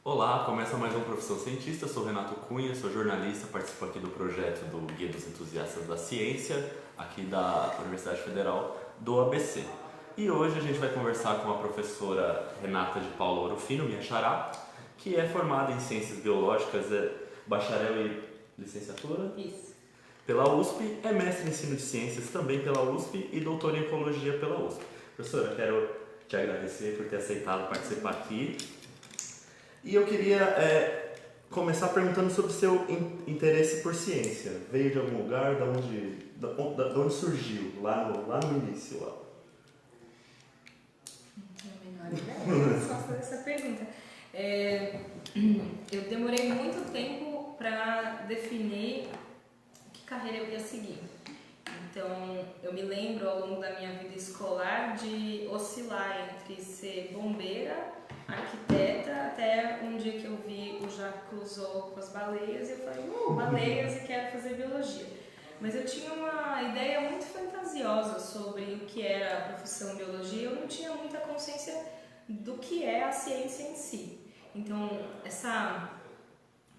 Olá, começa mais um Profissão Cientista, eu sou Renato Cunha, sou jornalista, participo aqui do projeto do Guia dos Entusiastas da Ciência, aqui da Universidade Federal do ABC. E hoje a gente vai conversar com a professora Renata de Paula Orofino, minha xará, que é formada em Ciências Biológicas, é bacharel e licenciatura? Isso. Pela USP, é mestre em Ensino de Ciências também pela USP e doutora em Ecologia pela USP. Professora, quero te agradecer por ter aceitado participar aqui. E eu queria começar perguntando sobre o seu interesse por ciência. Veio de algum lugar? De onde surgiu? Lá no início? Lá. Não tenho a menor ideia, só fazer essa pergunta. Eu demorei muito tempo para definir que carreira eu ia seguir. Então, eu me lembro ao longo da minha vida escolar de oscilar entre ser bombeira, arquiteta, até um dia que eu vi o Jacques Cousteau com as baleias e eu falei, baleias, e quero fazer biologia. Mas eu tinha uma ideia muito fantasiosa sobre o que era a profissão biologia, eu não tinha muita consciência do que é a ciência em si. Então, essa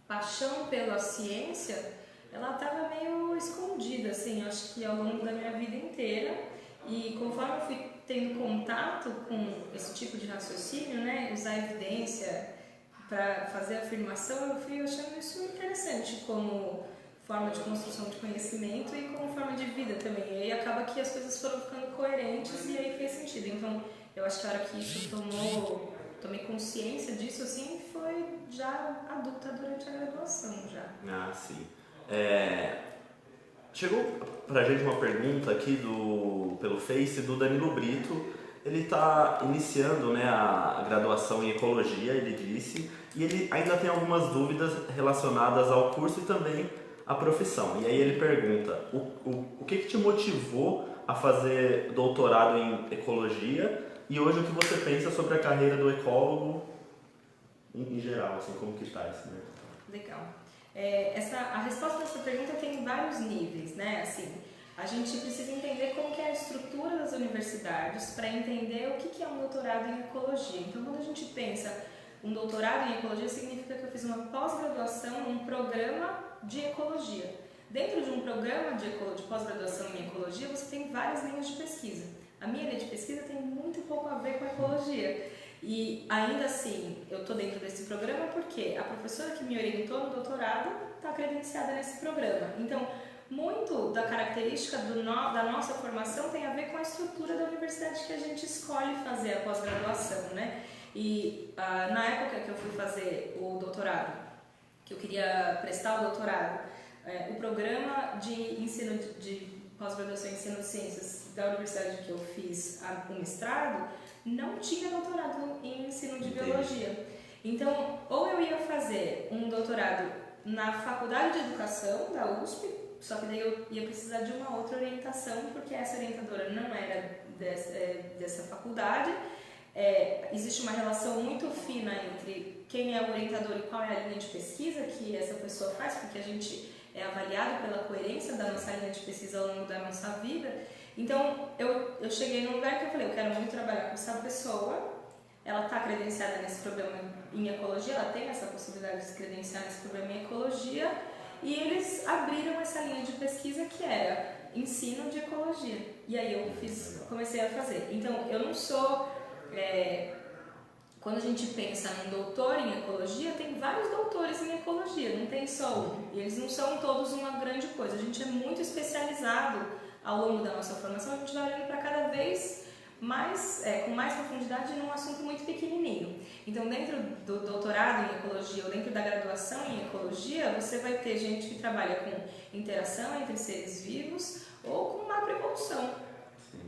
paixão pela ciência, ela estava meio escondida, assim, acho que ao longo da minha vida inteira. E conforme eu fui tendo contato com esse tipo de raciocínio, né, usar evidência para fazer afirmação, eu fui achando isso interessante como forma de construção de conhecimento e como forma de vida também. E aí acaba que as coisas foram ficando coerentes e aí fez sentido. Então, eu acho que a hora que isso tomei consciência disso, assim, foi já adulta durante a graduação já. Ah, sim. Chegou pra gente uma pergunta aqui pelo Face do Danilo Brito. Ele está iniciando, né, a graduação em Ecologia, ele disse, e ele ainda tem algumas dúvidas relacionadas ao curso e também à profissão. E aí ele pergunta, o que te motivou a fazer doutorado em Ecologia e hoje o que você pensa sobre a carreira do ecólogo em geral, assim, como que está isso, né? Legal. A resposta dessa pergunta tem vários níveis, né? Assim, a gente precisa entender como que é a estrutura das universidades para entender o que é um doutorado em ecologia. Então, quando a gente pensa um doutorado em ecologia, significa que eu fiz uma pós-graduação em um programa de ecologia. Dentro de um programa de pós-graduação em ecologia, você tem várias linhas de pesquisa. A minha linha de pesquisa tem muito pouco a ver com a ecologia. E ainda assim, eu estou dentro desse programa porque a professora que me orientou no doutorado está credenciada nesse programa. Então, muito da característica da nossa formação tem a ver com a estrutura da universidade que a gente escolhe fazer a pós-graduação, né? E na época que eu fui fazer o doutorado, que eu queria prestar o doutorado, o programa de ensino de pós-graduação em ensino de ciências da universidade que eu fiz o mestrado, não tinha doutorado em ensino de biologia. Então, ou eu ia fazer um doutorado na faculdade de educação da USP, só que daí eu ia precisar de uma outra orientação, porque essa orientadora não era dessa faculdade. Existe uma relação muito fina entre quem é o orientador e qual é a linha de pesquisa que essa pessoa faz, porque a gente é avaliado pela coerência da nossa linha de pesquisa ao longo da nossa vida. Então, eu cheguei num lugar que eu falei, eu quero muito trabalhar com essa pessoa, ela está credenciada nesse programa em ecologia, ela tem essa possibilidade de se credenciar nesse programa em ecologia, e eles abriram essa linha de pesquisa que era ensino de ecologia. E aí eu comecei a fazer. Então, eu não sou... Quando a gente pensa num doutor em ecologia, tem vários doutores em ecologia, não tem só um. E eles não são todos uma grande coisa. A gente é muito especializado ao longo da nossa formação, a gente vai olhando para cada vez mais, com mais profundidade num assunto muito pequenininho. Então, dentro do doutorado em ecologia ou dentro da graduação em ecologia, você vai ter gente que trabalha com interação entre seres vivos ou com macroevolução.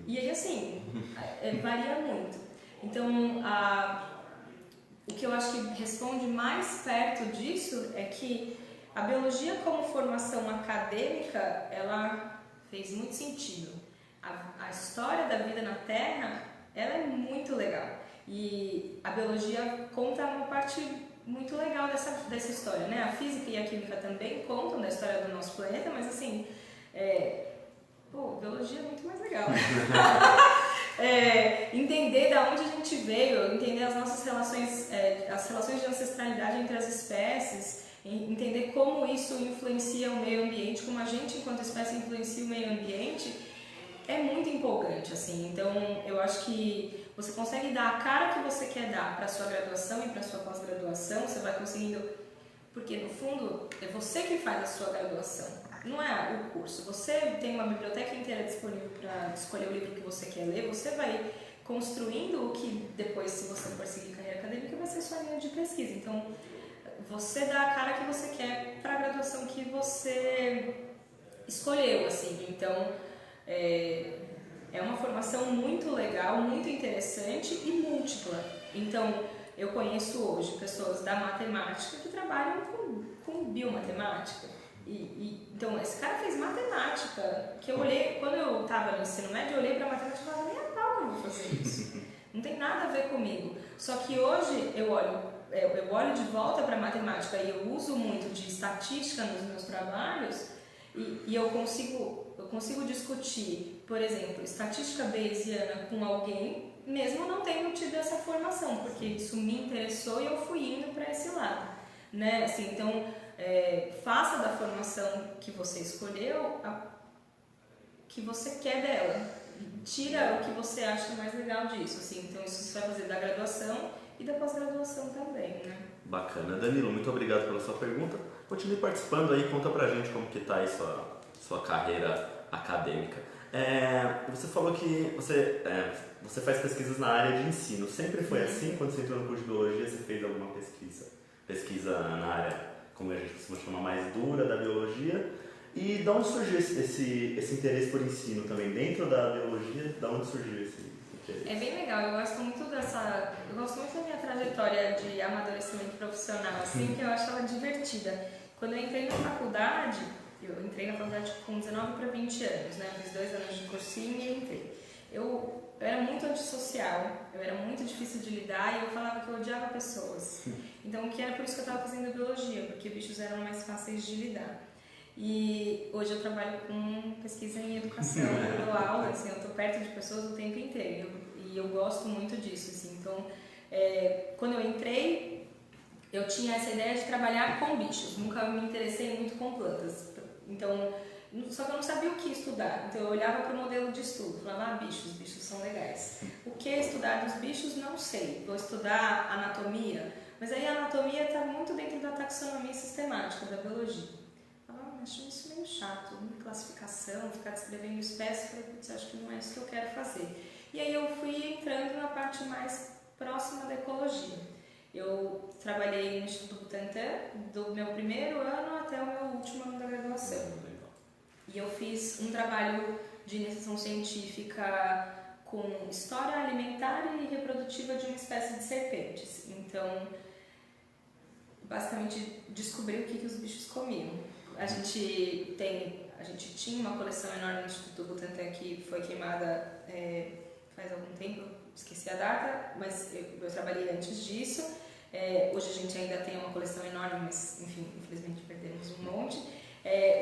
E aí, assim, varia muito. Então, o que eu acho que responde mais perto disso é que a biologia como formação acadêmica, ela fez muito sentido. A história da vida na Terra, ela é muito legal. E a biologia conta uma parte muito legal dessa história, né? A física e a química também contam da história do nosso planeta, mas assim, biologia é muito mais legal. entender da onde a gente veio, entender as nossas relações, as relações de ancestralidade entre as espécies, entender como isso influencia o meio ambiente, como a gente enquanto espécie influencia o meio ambiente, é muito empolgante, assim. Então eu acho que você consegue dar a cara que você quer dar para a sua graduação e para a sua pós-graduação, você vai conseguindo, porque no fundo é você que faz a sua graduação, não é o curso. Você tem uma biblioteca inteira disponível para escolher o livro que você quer ler, você vai construindo o que depois, se você for seguir carreira acadêmica, vai ser sua linha de pesquisa. Então você dá a cara que você quer para a graduação que você escolheu, assim. Então é uma formação muito legal, muito interessante e múltipla. Então, eu conheço hoje pessoas da matemática que trabalham com biomatemática. Então, esse cara fez matemática, que eu olhei, quando eu estava no ensino médio, eu olhei para matemática e falava, nem a pau que eu vou fazer isso. Não tem nada a ver comigo. Só que hoje eu olho de volta para a matemática e eu uso muito de estatística nos meus trabalhos e eu consigo discutir, por exemplo, estatística bayesiana com alguém, mesmo não tendo tido essa formação, porque isso me interessou e eu fui indo para esse lado, né? Assim, então, faça da formação que você escolheu que você quer dela, tira o que você acha mais legal disso, assim. Então isso você vai fazer da graduação e da pós-graduação também, né? Bacana. Danilo, muito obrigado pela sua pergunta. Continue participando aí, conta pra gente como que tá aí sua carreira acadêmica. Você falou que você faz pesquisas na área de ensino. Sempre foi assim? Quando você entrou no curso de biologia, você fez alguma pesquisa na área, como a gente costuma chamar, mais dura da biologia? E de onde surgiu esse interesse por ensino também? Dentro da biologia, de onde surgiu esse interesse? É bem legal, eu gosto muito da minha trajetória de amadurecimento profissional, assim, que eu acho ela divertida. Quando eu entrei na faculdade, com 19 para 20 anos, né? Fiz 2 anos de cursinho e entrei. Eu era muito antissocial, eu era muito difícil de lidar e eu falava que eu odiava pessoas. Então, que era por isso que eu estava fazendo biologia, porque bichos eram mais fáceis de lidar. E hoje eu trabalho com pesquisa em educação, eu dou aula, assim, eu estou perto de pessoas o tempo inteiro e eu gosto muito disso, assim. Então, quando eu entrei, eu tinha essa ideia de trabalhar com bichos, nunca me interessei muito com plantas. Então, só que eu não sabia o que estudar, então eu olhava para o modelo de estudo, falava, bichos são legais. O que estudar dos bichos, não sei, vou estudar anatomia, mas aí a anatomia está muito dentro da taxonomia sistemática da biologia. Acho isso meio chato, classificação, ficar descrevendo espécies, falei, putz, acho que não é isso que eu quero fazer. E aí eu fui entrando na parte mais próxima da ecologia. Eu trabalhei no Instituto Butantan do meu primeiro ano até o meu último ano da graduação. E eu fiz um trabalho de iniciação científica com história alimentar e reprodutiva de uma espécie de serpentes. Então, basicamente, descobri o que os bichos comiam. A gente tinha uma coleção enorme no Instituto Butantan que foi queimada faz algum tempo, esqueci a data, mas eu trabalhei antes disso. Hoje a gente ainda tem uma coleção enorme, mas enfim, infelizmente perdemos um monte.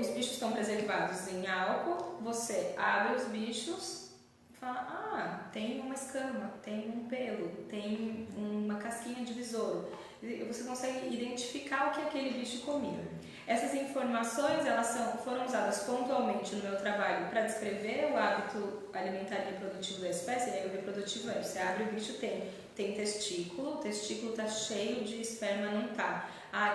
Os bichos estão preservados em álcool, você abre os bichos e fala, tem uma escama, tem um pelo, tem uma casquinha de besouro. Você consegue identificar o que aquele bicho comia. Essas informações foram usadas pontualmente no meu trabalho para descrever o hábito alimentar e reprodutivo da espécie. E aí o reprodutivo você abre o bicho, tem testículo, o testículo está cheio de esperma, não está.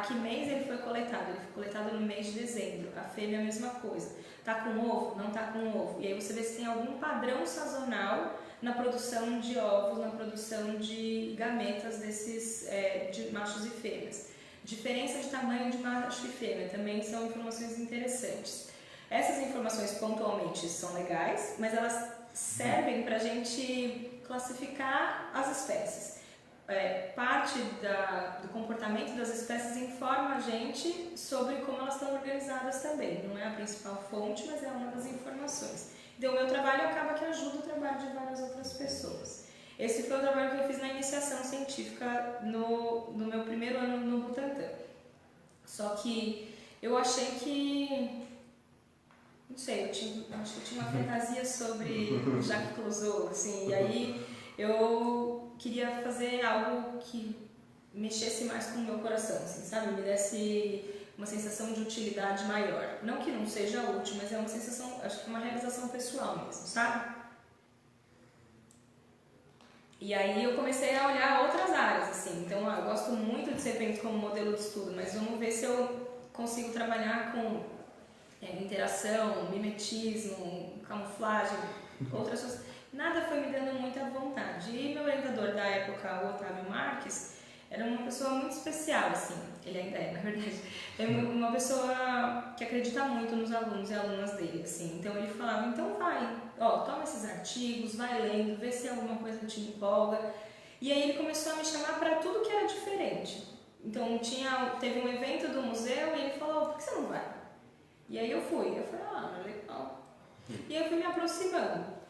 Que mês ele foi coletado? Ele foi coletado no mês de dezembro. A fêmea a mesma coisa. Está com ovo? Não está com ovo. E aí você vê se tem algum padrão sazonal na produção de ovos, na produção de gametas de machos e fêmeas. Diferença de tamanho de macho e fêmea também são informações interessantes. Essas informações pontualmente são legais, mas elas servem para a gente classificar as espécies. Parte do comportamento das espécies informa a gente sobre como elas estão organizadas também. Não é a principal fonte, mas é uma das informações. Então, o meu trabalho acaba que ajuda o trabalho de várias outras pessoas. Esse foi o trabalho que eu fiz na iniciação científica no meu primeiro ano no Butantan. Só que eu achei que não sei, acho que eu tinha uma fantasia sobre Jacques Clouseau, assim, e aí eu queria fazer algo que mexesse mais com o meu coração, assim, sabe? Me desse uma sensação de utilidade maior. Não que não seja útil, mas é uma sensação, acho que é uma realização pessoal mesmo, sabe? E aí eu comecei a olhar outras áreas, assim. Então, eu gosto muito de serpentes como modelo de estudo, mas vamos ver se eu consigo trabalhar com interação, mimetismo, camuflagem, outras coisas. Nada foi me dando muita vontade. E meu orientador da época, o Otávio Marques, era uma pessoa muito especial, assim. Ele ainda é, na verdade. É uma pessoa que acredita muito nos alunos e alunas dele, assim. Então ele falava, então vai, ó, toma esses artigos, vai lendo, vê se alguma coisa te empolga. E aí ele começou a me chamar para tudo que era diferente. Então teve um evento do museu e ele falou, por que você não vai? E aí eu fui. Eu falei, legal. E aí eu fui me aproximando.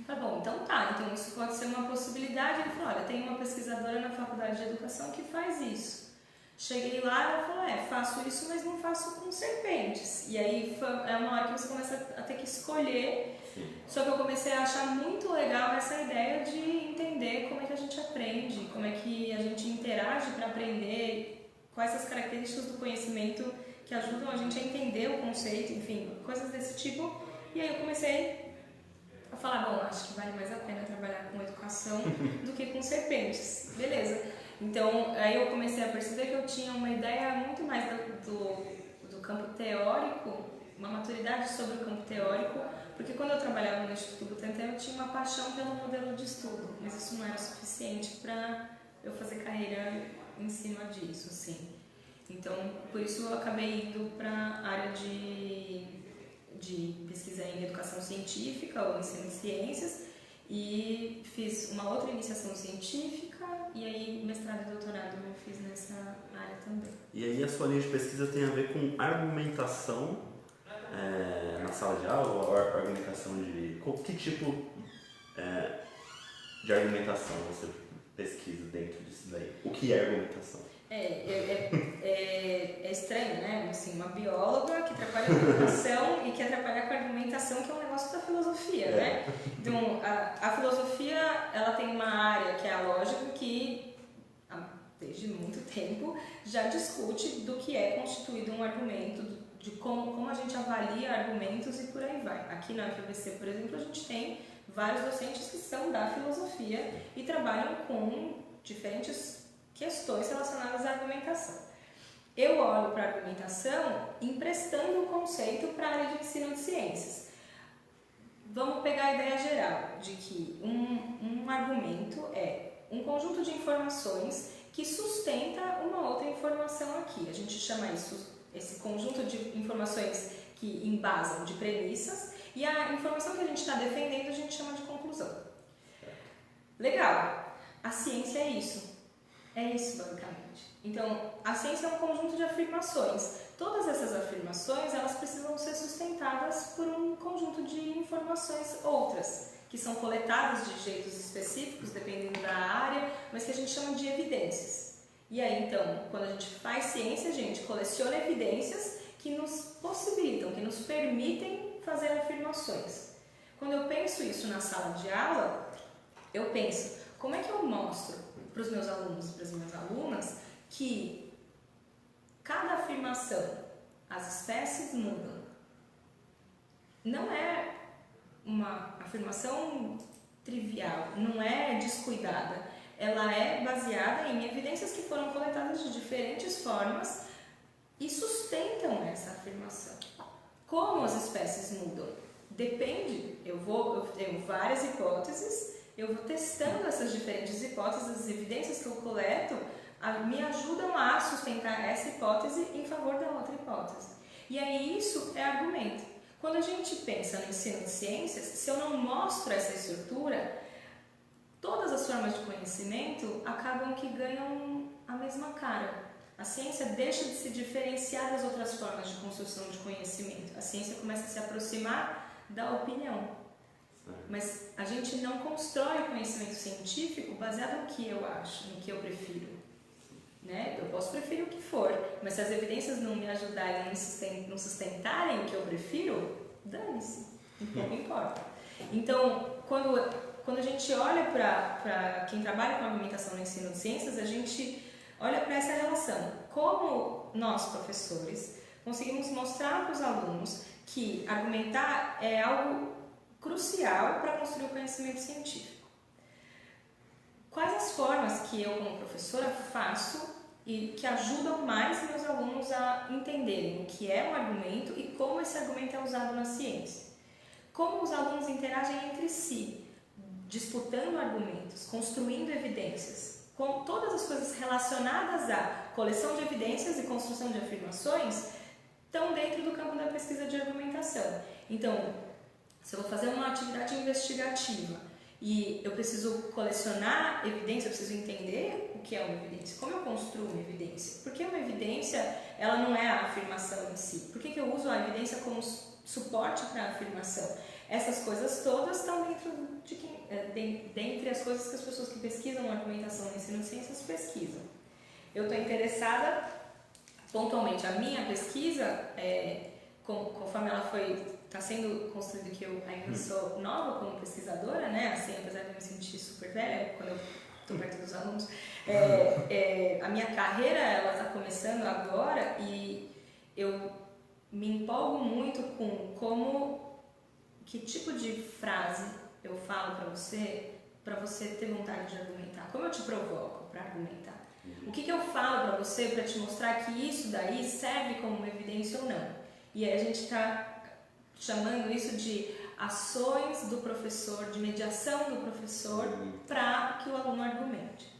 Tá bom, então tá, então isso pode ser uma possibilidade. Ele falou, olha, tem uma pesquisadora na faculdade de educação que faz isso. Cheguei lá e ela falou, faço isso, mas não faço com serpentes. E aí é uma hora que você começa a ter que escolher. Sim. Só que eu comecei a achar muito legal essa ideia de entender como é que a gente aprende, como é que a gente interage para aprender, quais as características do conhecimento que ajudam a gente a entender o conceito, enfim, coisas desse tipo. E aí eu comecei a falar, bom, acho que vale mais a pena trabalhar com educação do que com serpentes. Beleza. Então, aí eu comecei a perceber que eu tinha uma ideia muito mais do campo teórico, uma maturidade sobre o campo teórico, porque quando eu trabalhava no Instituto Butantan eu tinha uma paixão pelo modelo de estudo, mas isso não era suficiente para eu fazer carreira em cima disso, assim. Então, por isso eu acabei indo para a área de pesquisa em educação científica ou ensino de ciências e fiz uma outra iniciação científica e aí mestrado e doutorado eu fiz nessa área também. E aí a sua linha de pesquisa tem a ver com argumentação na sala de aula ou argumentação de... Que tipo de argumentação você pesquisa dentro disso daí? O que é argumentação? É estranho, né? Assim, uma bióloga que trabalha com educação e quer trabalhar com argumentação, que é um negócio da filosofia, né? Então, a filosofia, ela tem uma área que é a lógica que, desde muito tempo, já discute do que é constituído um argumento, de como a gente avalia argumentos e por aí vai. Aqui na UFABC, por exemplo, a gente tem vários docentes que são da filosofia e trabalham com diferentes questões relacionadas à argumentação. Eu olho para a argumentação emprestando o conceito para a área de ensino de ciências. Vamos pegar a ideia geral de que um argumento é um conjunto de informações que sustenta uma outra informação aqui. A gente chama esse conjunto de informações que embasam de premissas e a informação que a gente está defendendo a gente chama de conclusão. Legal, a ciência é isso. É isso, basicamente. Então, a ciência é um conjunto de afirmações. Todas essas afirmações, elas precisam ser sustentadas por um conjunto de informações outras, que são coletadas de jeitos específicos, dependendo da área, mas que a gente chama de evidências. E aí, então, quando a gente faz ciência, a gente coleciona evidências que nos possibilitam, que nos permitem fazer afirmações. Quando eu penso isso na sala de aula, eu penso, como é que eu mostro para os meus alunos e para as minhas alunas que cada afirmação, as espécies mudam. Não é uma afirmação trivial, não é descuidada. Ela é baseada em evidências que foram coletadas de diferentes formas e sustentam essa afirmação. Como as espécies mudam? Depende. Eu tenho várias hipóteses. Eu vou testando essas diferentes hipóteses, as evidências que eu coleto me ajudam a sustentar essa hipótese em favor da outra hipótese. E aí isso é argumento. Quando a gente pensa no ensino de ciências, se eu não mostro essa estrutura, todas as formas de conhecimento acabam que ganham a mesma cara. A ciência deixa de se diferenciar das outras formas de construção de conhecimento. A ciência começa a se aproximar da opinião. Mas a gente não constrói o conhecimento científico baseado no que eu acho, no que eu prefiro. Né? Eu posso preferir o que for, mas se as evidências não me ajudarem, não sustentarem o que eu prefiro, dane-se, pouco importa. Então, quando a gente olha para quem trabalha com argumentação no ensino de ciências, a gente olha para essa relação. Como nós, professores, conseguimos mostrar para os alunos que argumentar é algo crucial para construir o conhecimento científico. Quais as formas que eu, como professora, faço e que ajudam mais meus alunos a entenderem o que é um argumento e como esse argumento é usado na ciência? Como os alunos interagem entre si, disputando argumentos, construindo evidências, com todas as coisas relacionadas à coleção de evidências e construção de afirmações estão dentro do campo da pesquisa de argumentação. Então, se eu vou fazer uma atividade investigativa e eu preciso colecionar evidência, eu preciso entender o que é uma evidência, como eu construo uma evidência, porque uma evidência ela não é a afirmação em si, por que eu uso a evidência como suporte para a afirmação? Essas coisas todas estão dentre as coisas que as pessoas que pesquisam argumentação no ensino de ciências pesquisam. Eu estou interessada pontualmente, a minha pesquisa, conforme ela está sendo construída, que eu ainda sou nova como pesquisadora, né? Assim, apesar de eu me sentir super velha quando eu estou perto dos alunos, a minha carreira ela está começando agora e eu me empolgo muito com que tipo de frase eu falo para você ter vontade de argumentar, como eu te provoco para argumentar. O que eu falo para você para te mostrar que isso daí serve como uma evidência ou não? E aí a gente está chamando isso de ações do professor, de mediação do professor para que o aluno argumente.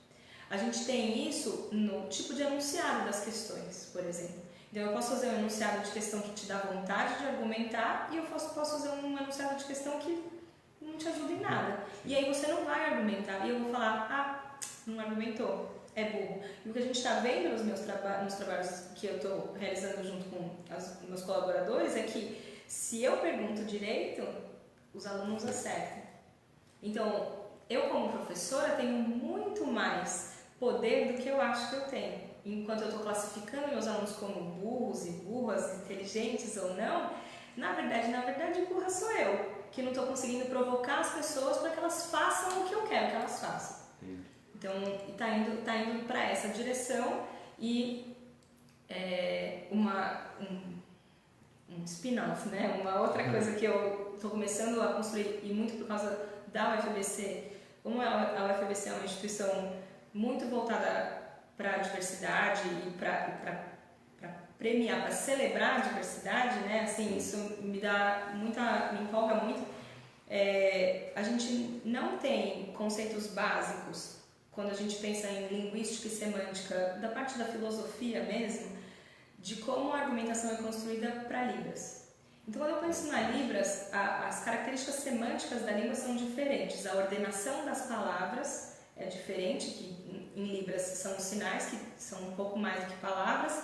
A gente tem isso no tipo de enunciado das questões, por exemplo. Então eu posso fazer um enunciado de questão que te dá vontade de argumentar e eu posso fazer um enunciado de questão que não te ajuda em nada. E aí você não vai argumentar e eu vou falar, não argumentou. É burro. E o que a gente está vendo nos trabalhos que eu estou realizando junto com os meus colaboradores é que se eu pergunto direito, os alunos acertam. Então, eu como professora tenho muito mais poder do que eu acho que eu tenho. Enquanto eu estou classificando meus alunos como burros e burras, inteligentes ou não, na verdade burra sou eu, que não estou conseguindo provocar as pessoas para que elas façam o que eu quero que elas façam. Então, está indo para essa direção e um spin-off, né? Uma outra coisa que eu estou começando a construir, e muito por causa da UFABC, como a UFABC é uma instituição muito voltada para a diversidade e para premiar, para celebrar a diversidade, né? Assim, isso me empolga muito. A gente não tem conceitos básicos quando a gente pensa em linguística e semântica, da parte da filosofia mesmo, de como a argumentação é construída para Libras. Então, quando eu penso na Libras, as características semânticas da língua são diferentes. A ordenação das palavras é diferente, que em Libras são os sinais, que são um pouco mais do que palavras.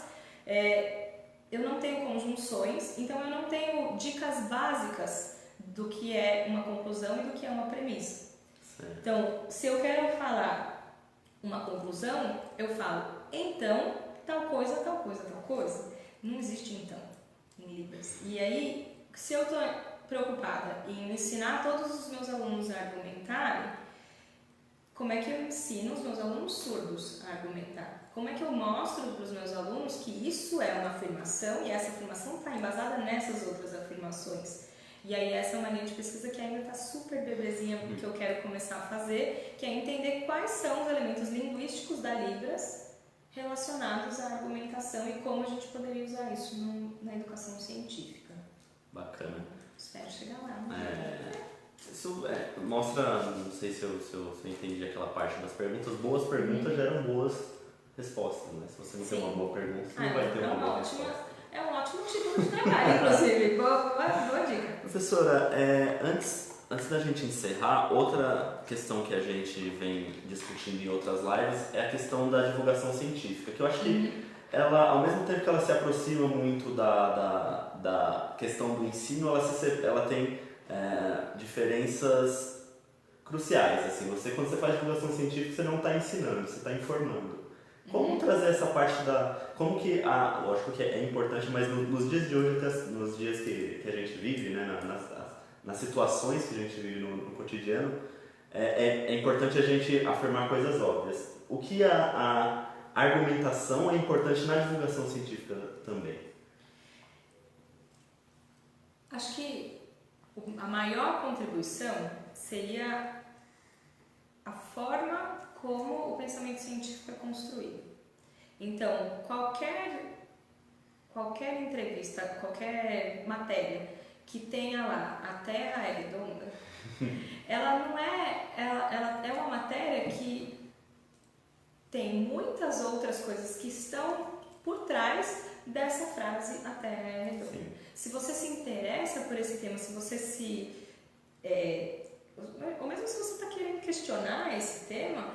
Eu não tenho conjunções, então eu não tenho dicas básicas do que é uma conclusão e do que é uma premissa. Certo. Então, se eu quero falar uma conclusão, eu falo, então, tal coisa, tal coisa, tal coisa. Não existe então em Libras. E aí, se eu estou preocupada em ensinar todos os meus alunos a argumentarem, como é que eu ensino os meus alunos surdos a argumentar? Como é que eu mostro para os meus alunos que isso é uma afirmação e essa afirmação está embasada nessas outras afirmações? E aí essa é uma linha de pesquisa que ainda está super bebezinha, porque eu quero começar a fazer, que é entender quais são os elementos linguísticos da Libras relacionados à argumentação e como a gente poderia usar isso na educação científica. Bacana. Espero chegar lá. Isso mostra, não sei se eu entendi aquela parte das perguntas, boas perguntas geram boas respostas, né? Se você não tem uma boa pergunta, você não vai ter uma boa resposta. É um ótimo título de trabalho, inclusive. Boa dica. Professora, antes da gente encerrar, outra questão que a gente vem discutindo em outras lives é a questão da divulgação científica, que eu acho que ela, ao mesmo tempo que ela se aproxima muito da questão do ensino, ela tem diferenças cruciais. Assim, quando você faz divulgação científica, você não está ensinando, você está informando. Como trazer essa parte como que lógico que é importante, mas nos dias de hoje, nos dias que a gente vive, né, nas situações que a gente vive no cotidiano, é importante a gente afirmar coisas óbvias. O que a argumentação é importante na divulgação científica também? Acho que a maior contribuição seria a forma como o pensamento científico é construído. Então, qualquer entrevista, qualquer matéria que tenha lá a Terra é redonda, ela é uma matéria que tem muitas outras coisas que estão por trás dessa frase a Terra é redonda. Sim. Se você se interessa por esse tema, se você ou mesmo se você está querendo questionar esse tema,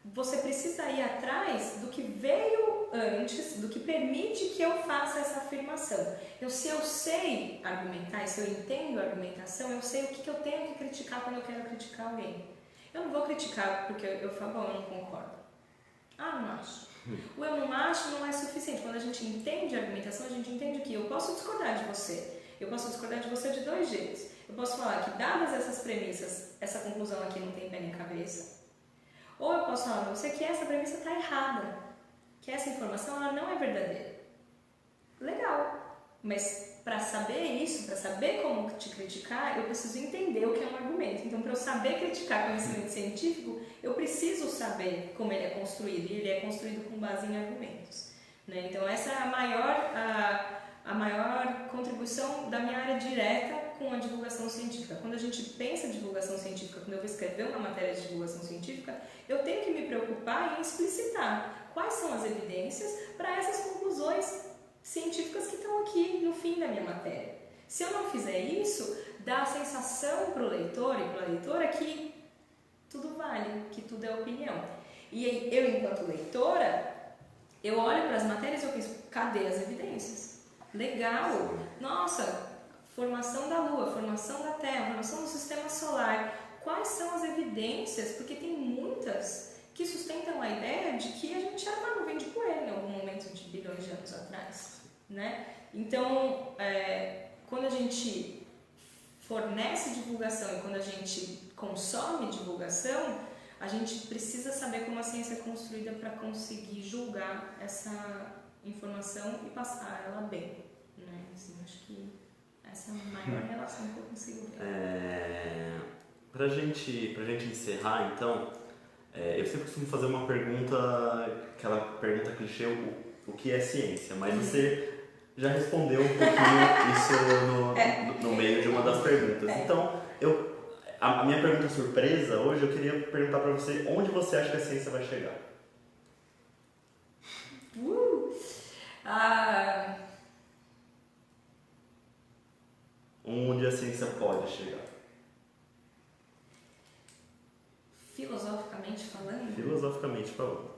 você precisa ir atrás do que veio antes, do que permite que eu faça essa afirmação. Se eu sei argumentar, se eu entendo a argumentação, eu sei o que eu tenho que criticar quando eu quero criticar alguém. Eu não vou criticar porque eu falo, bom, eu não concordo. Não acho. O eu não acho não é suficiente. Quando a gente entende a argumentação, a gente entende que eu posso discordar de você. Eu posso discordar de você de dois jeitos. Eu posso falar que, dadas essas premissas, essa conclusão aqui não tem pé nem cabeça. Ou eu posso falar para você que essa premissa está errada, que essa informação ela não é verdadeira. Legal, mas para saber isso, para saber como te criticar, eu preciso entender o que é um argumento. Então, para eu saber criticar conhecimento científico, eu preciso saber como ele é construído, e ele é construído com base em argumentos. Né? Então, essa é a maior contribuição da minha área direta com a divulgação científica. Quando a gente pensa em divulgação científica, quando eu vou escrever uma matéria de divulgação científica, eu tenho que me preocupar em explicitar quais são as evidências para essas conclusões científicas que estão aqui no fim da minha matéria. Se eu não fizer isso, dá a sensação para o leitor e para a leitora que tudo vale, que tudo é opinião. E eu, enquanto leitora, eu olho para as matérias e eu penso, cadê as evidências? Legal! Nossa, formação da Lua, formação da Terra, formação do Sistema Solar. Quais são as evidências? Porque tem muitas que sustentam a ideia de que a gente era uma nuvem de poeira em algum momento de bilhões de anos atrás. Né? Então, quando a gente fornece divulgação e quando a gente consome divulgação, a gente precisa saber como a ciência é construída para conseguir julgar essa informação e passar ela bem. Né? Assim, acho que essa é a maior relação que eu consigo ver. Pra gente encerrar, então, eu sempre costumo fazer uma pergunta, aquela pergunta clichê, o que é ciência? Mas você já respondeu um pouquinho isso no meio de uma das perguntas. Então, a minha pergunta surpresa hoje, eu queria perguntar para você onde você acha que a ciência vai chegar? Onde a ciência pode chegar? Filosoficamente falando? Filosoficamente falando.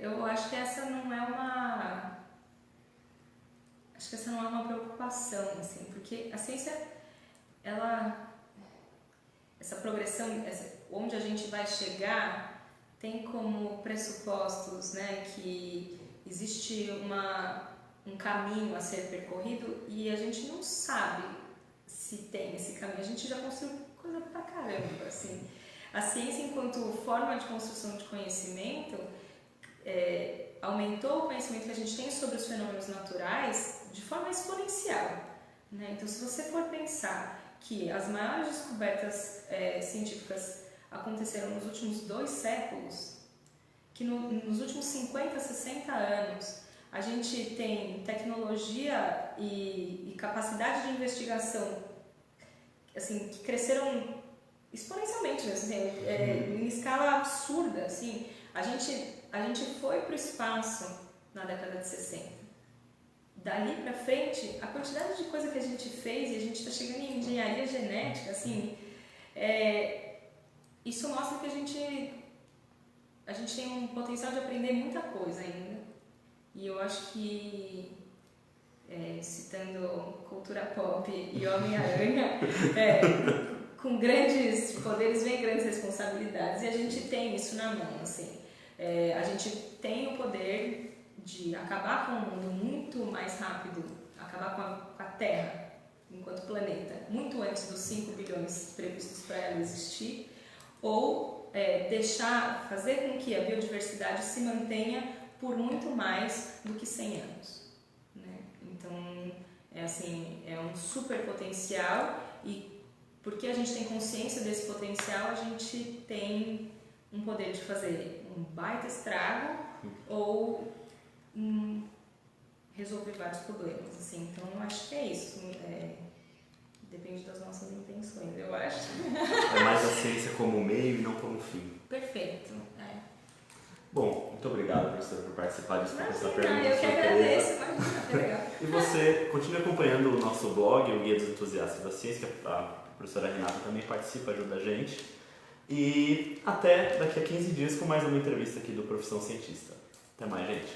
Eu acho que essa não é uma... Acho que essa não é uma preocupação, assim, porque a ciência, essa progressão, onde a gente vai chegar, tem como pressupostos, né, que existe um caminho a ser percorrido e a gente não sabe se tem esse caminho. A gente já construiu coisa pra caramba, assim. A ciência, enquanto forma de construção de conhecimento, aumentou o conhecimento que a gente tem sobre os fenômenos naturais de forma exponencial. Né? Então, se você for pensar que as maiores descobertas científicas aconteceram nos últimos 2 séculos, que nos últimos 50, 60 anos, a gente tem tecnologia e capacidade de investigação assim, que cresceram exponencialmente, assim, em escala absurda. Assim. A gente foi para o espaço na década de 60. Dali para frente, a quantidade de coisa que a gente fez, e a gente está chegando em engenharia genética, assim, isso mostra que a gente tem um potencial de aprender muita coisa ainda. E eu acho que, citando cultura pop e Homem-Aranha, com grandes poderes vem grandes responsabilidades e a gente tem isso na mão, assim. A gente tem o poder de acabar com o mundo muito mais rápido, acabar com a Terra enquanto planeta, muito antes dos 5 bilhões previstos para ela existir, ou fazer com que a biodiversidade se mantenha por muito mais do que 100 anos. Né? Então, é um super potencial e porque a gente tem consciência desse potencial, a gente tem um poder de fazer um baita estrago ou resolver vários problemas. Assim. Então, eu acho que é isso. Depende das nossas intenções, eu acho. É mais a ciência como meio e não como fim. Perfeito. Bom, muito obrigado, professora, por participar disso, por essa Eu pergunta que surpresa. agradeço, imagina, que legal. E você continue acompanhando o nosso blog, o Guia dos Entusiastas da Ciência, que a professora Renata também participa, ajuda a gente. E até daqui a 15 dias com mais uma entrevista aqui do Profissão Cientista. Até mais, gente.